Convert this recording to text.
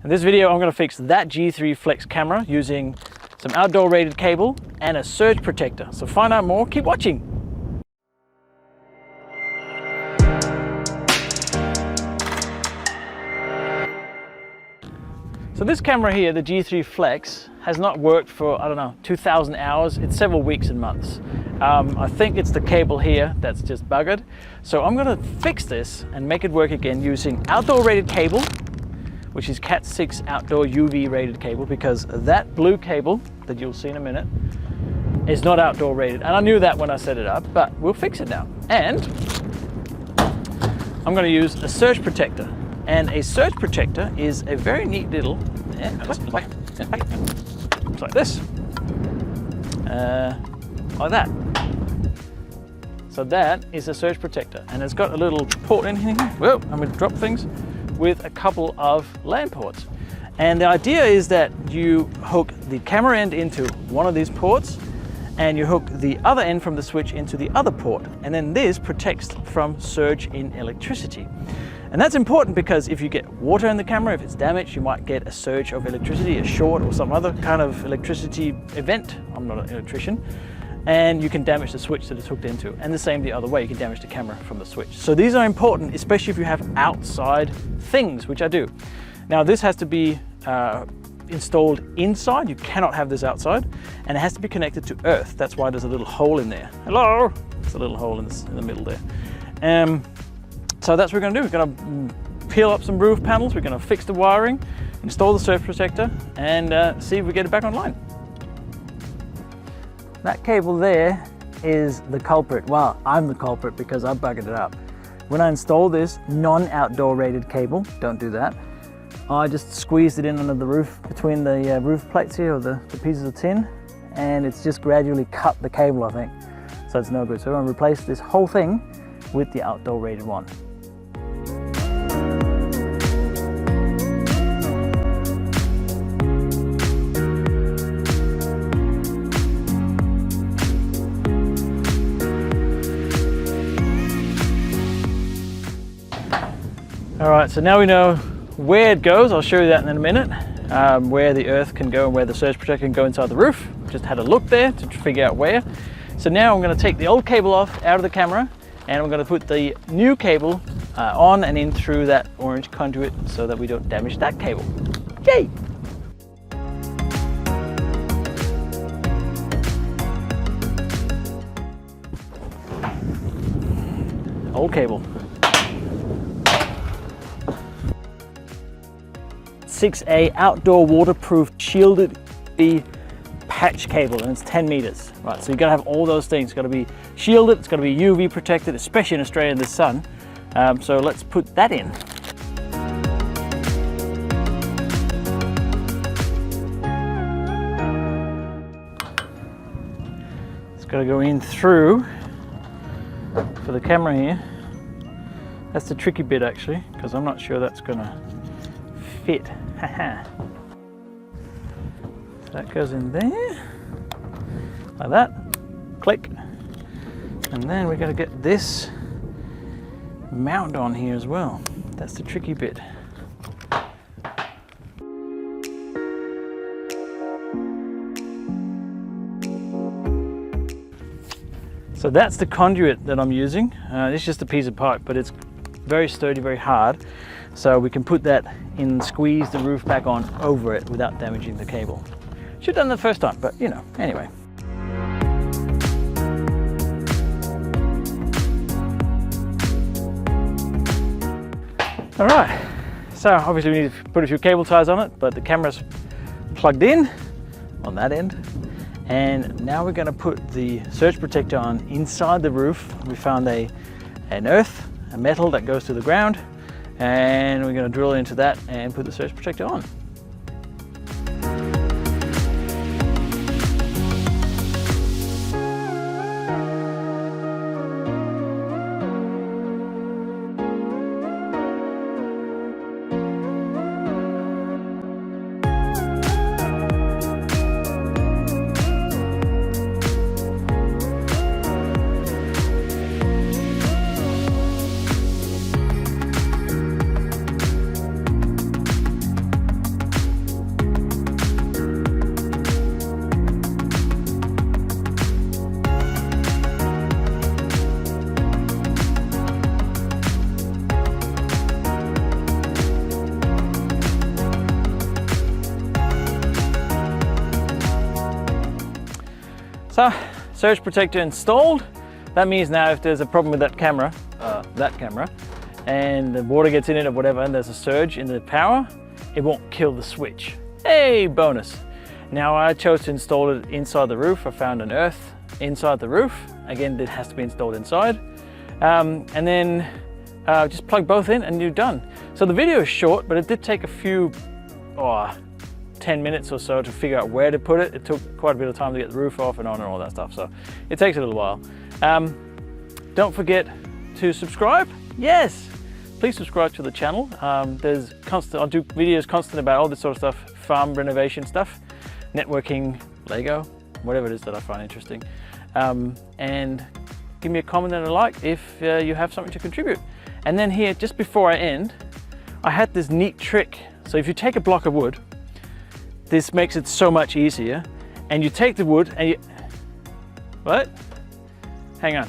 In this video, I'm going to fix that G3 Flex camera using some outdoor rated cable and a surge protector. So find out more, keep watching. So this camera here, the G3 Flex, has not worked for, I don't know, 2,000 hours. It's several weeks and months. I think it's the cable here that's just buggered. So I'm gonna fix this and make it work again using outdoor rated cable, which is Cat 6 outdoor UV rated cable, because that blue cable that you'll see in a minute is not outdoor rated. And I knew that when I set it up, but we'll fix it now. And I'm gonna use a surge protector. And a surge protector is a very neat little, it's like this, like that. So that is a surge protector, and it's got a little port in here. Whoa, I'm going to drop things, with a couple of LAN ports. And the idea is that you hook the camera end into one of these ports, and you hook the other end from the switch into the other port, and then this protects from surge in electricity. And that's important because if you get water in the camera, if it's damaged, you might get a surge of electricity, a short or some other kind of electricity event. I'm not an electrician. And you can damage the switch that it's hooked into. And the same the other way, you can damage the camera from the switch. So these are important, especially if you have outside things, which I do. Now this has to be installed inside. You cannot have this outside. And it has to be connected to earth. That's why there's a little hole in there. Hello? There's a little hole in the middle there. So that's what we're going to do. We're going to peel up some roof panels, we're going to fix the wiring, install the surge protector, and see if we get it back online. That cable there is the culprit. Well, I'm the culprit because I buggered it up. When I install this non-outdoor rated cable, don't do that, I just squeezed it in under the roof between the roof plates here, or the pieces of tin, and it's just gradually cut the cable, I think. So it's no good. So I'm going to replace this whole thing with the outdoor rated one. All right, so now we know where it goes. I'll show you that in a minute, where the earth can go and where the surge protector can go inside the roof. Just had a look there to figure out where. So now I'm going to take the old cable off out of the camera, and I'm going to put the new cable on and in through that orange conduit so that we don't damage that cable. Yay! Old cable. 6A outdoor waterproof shielded patch cable, and it's 10 meters. Right, so you've got to have all those things. It's got to be shielded, it's got to be UV protected, especially in Australia in the sun. So let's put that in. It's got to go in through for the camera here. That's the tricky bit actually, because I'm not sure that's going to fit. So that goes in there, like that, click, and then we're going to get this mount on here as well. That's the tricky bit. So that's the conduit that I'm using. It's just a piece of pipe, but it's very sturdy, very hard. So we can put that in and squeeze the roof back on over it without damaging the cable. Should have done that the first time, but you know, anyway. All right, so obviously we need to put a few cable ties on it, but the camera's plugged in on that end. And now we're going to put the surge protector on inside the roof. We found a metal that goes to the ground, and we're going to drill into that and put the surge protector on. So, surge protector installed. That means now if there's a problem with that camera, and the water gets in it or whatever, and there's a surge in the power, it won't kill the switch. Hey, bonus. Now I chose to install it inside the roof. I found an earth inside the roof. Again, it has to be installed inside. And then just plug both in and you're done. So the video is short, but it did take a few, 10 minutes or so to figure out where to put it. It took quite a bit of time to get the roof off and on and all that stuff. So it takes a little while. Don't forget to subscribe. Yes, please subscribe to the channel. I'll do videos constant about all this sort of stuff, farm renovation stuff, networking, Lego, whatever it is that I find interesting. And give me a comment and a like if you have something to contribute. And then here, just before I end, I had this neat trick. So if you take a block of wood, this makes it so much easier. And you take the wood and you, what? Hang on.